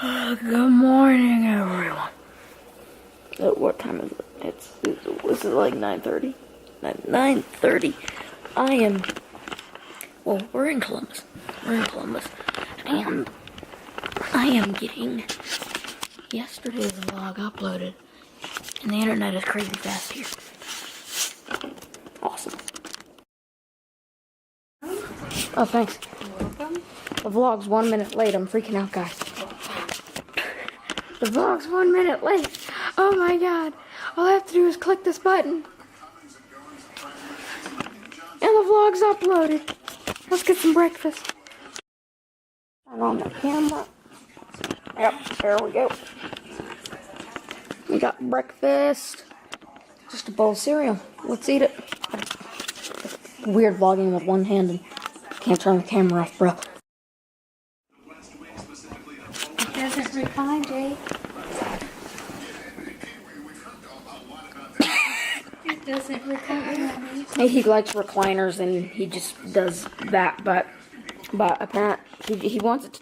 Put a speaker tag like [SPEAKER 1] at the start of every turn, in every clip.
[SPEAKER 1] Good morning, everyone. What time is it? This is like 9:30. 9:30. We're in Columbus. And I am getting yesterday's vlog uploaded. And the internet is crazy fast here. Awesome. Oh, thanks.
[SPEAKER 2] You're welcome.
[SPEAKER 1] The vlog's 1 minute late. I'm freaking out, guys. The vlog's 1 minute late. Oh my god. All I have to do is click this button. And the vlog's uploaded. Let's get some breakfast. Turn on the camera. Yep, there we go. We got breakfast. Just a bowl of cereal. Let's eat it. Weird vlogging with one hand and can't turn the camera off, bro.
[SPEAKER 2] It doesn't recline, Jay. It doesn't recline.
[SPEAKER 1] He likes recliners and he just does that, but apparently he wants it to.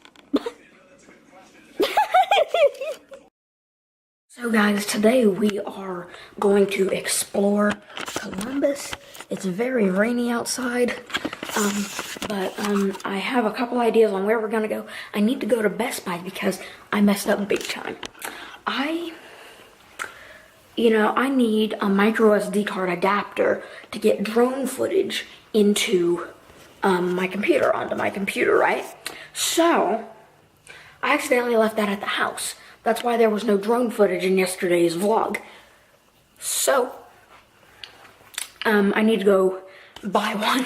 [SPEAKER 1] So guys, today we are going to explore Columbus. It's very rainy outside, but I have a couple ideas on where we're gonna go. I need to go to Best Buy because I messed up big time. I need a micro SD card adapter to get drone footage into onto my computer, right? So I accidentally left that at the house. That's why there was no drone footage in yesterday's vlog. So, I need to go buy one.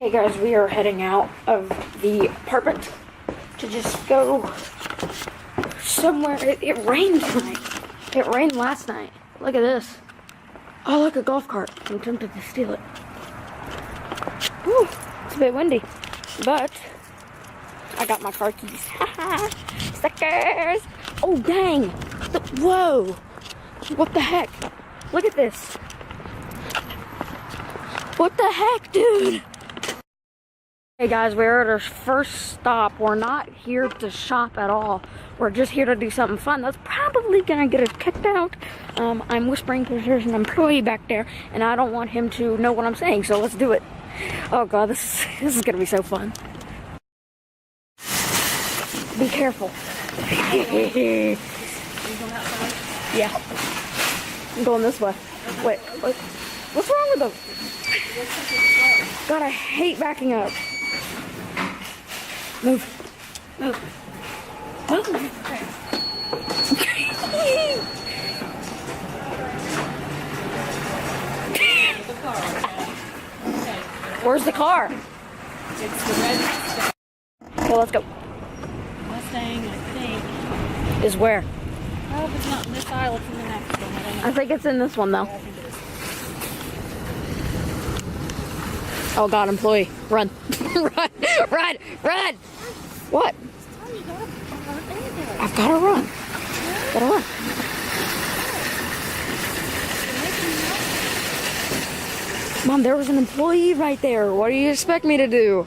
[SPEAKER 1] Hey guys, we are heading out of the apartment to just go somewhere. It rained tonight. It rained last night. Look at this. Oh, look, a golf cart. I'm tempted to steal it. Whew, it's a bit windy, but I got my car keys. Haha, suckers! Oh, dang! Whoa! What the heck? Look at this. What the heck, dude? Hey guys, we're at our first stop. We're not here to shop at all. We're just here to do something fun. That's probably gonna get us kicked out. I'm whispering because there's an employee back there, and I don't want him to know what I'm saying, so let's do it. Oh god, this is gonna be so fun. Be careful. Yeah. I'm going this way. Wait, what's wrong with them? God, I hate backing up. Move. Where's the car?
[SPEAKER 2] It's the red
[SPEAKER 1] Okay, let's go.
[SPEAKER 2] Mustang, I think.
[SPEAKER 1] Is where?
[SPEAKER 2] Oh, if it's not in this aisle, it's in the next one. I don't know.
[SPEAKER 1] I think it's in this one though.
[SPEAKER 2] Yeah, I think it is.
[SPEAKER 1] Oh god, employee. Run. Run! What? I've gotta run. Gotta run. Mom, there was an employee right there. What do you expect me to do?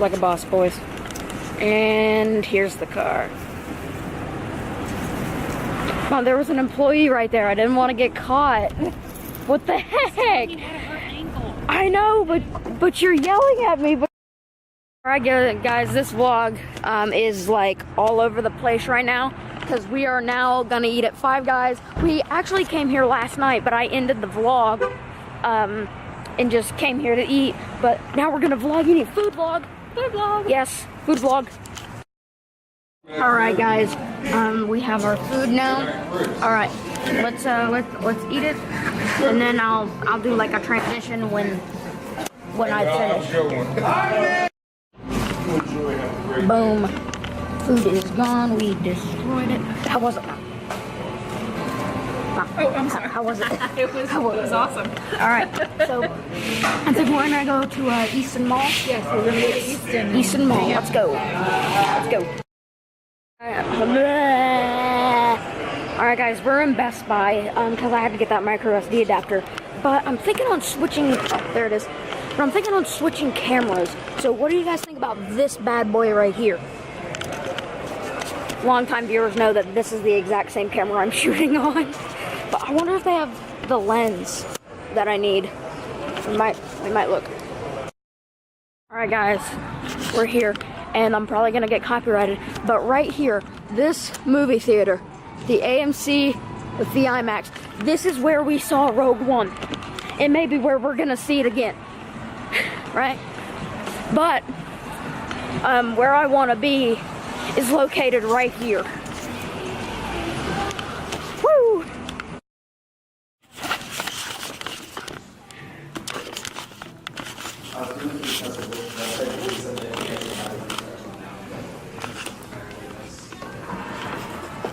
[SPEAKER 1] like a boss, boys. And here's the car. Come on, there was an employee right there. I didn't want to get caught. What the heck? I know, but you're yelling at me. Alright guys, this vlog is like all over the place right now because we are now gonna eat at Five Guys. We actually came here last night, but I ended the vlog and just came here to eat. But now we're gonna vlog eating. Food vlog. Food vlog. Yes, food vlog. Alright guys, we have our food now. Alright, let's eat it, and then I'll do like a transition when I finish. Boom. Food is gone. We destroyed it. How was it?
[SPEAKER 2] Oh, I'm sorry.
[SPEAKER 1] How was it?
[SPEAKER 2] It was awesome.
[SPEAKER 1] Alright, so I think we're gonna go to Easton Mall.
[SPEAKER 2] Yes, we're gonna go to Easton.
[SPEAKER 1] Easton Mall. Let's go. Let's go. Alright guys, we're in Best Buy because I had to get that micro SD adapter. But I'm thinking on switching, there it is. But I'm thinking on switching cameras. So what do you guys think about this bad boy right here? Longtime viewers know that this is the exact same camera I'm shooting on. But I wonder if they have the lens that I need. We might look. Alright guys, we're here. And I'm probably gonna get copyrighted. But right here, this movie theater, the AMC with the IMAX, this is where we saw Rogue One. It may be where we're gonna see it again. Right? But where I want to be is located right here. Woo!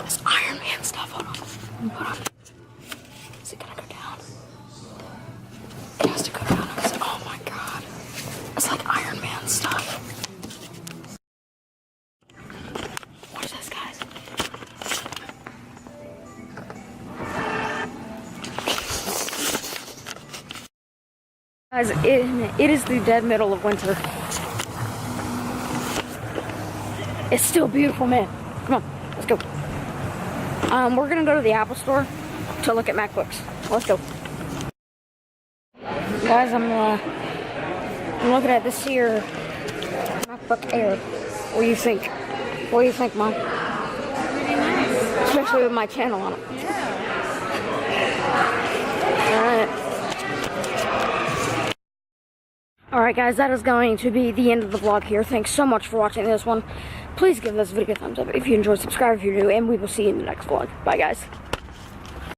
[SPEAKER 1] This Iron Man stuff. Hold on. Is it gonna go down? It has to go down. Oh my god. It's like Iron Man stuff. Watch this, guys. Guys, it is the dead middle of winter. It's still beautiful, man. Come on, let's go. We're gonna go to the Apple Store to look at MacBooks. Let's go. Guys, I'm looking at this here MacBook Air. What do you think? What do you think, Mom?
[SPEAKER 2] Pretty nice.
[SPEAKER 1] Especially with my channel on it.
[SPEAKER 2] Yeah.
[SPEAKER 1] Alright guys, that is going to be the end of the vlog here. Thanks so much for watching this one. Please give this video a thumbs up if you enjoyed, subscribe if you're new, and we will see you in the next vlog. Bye guys.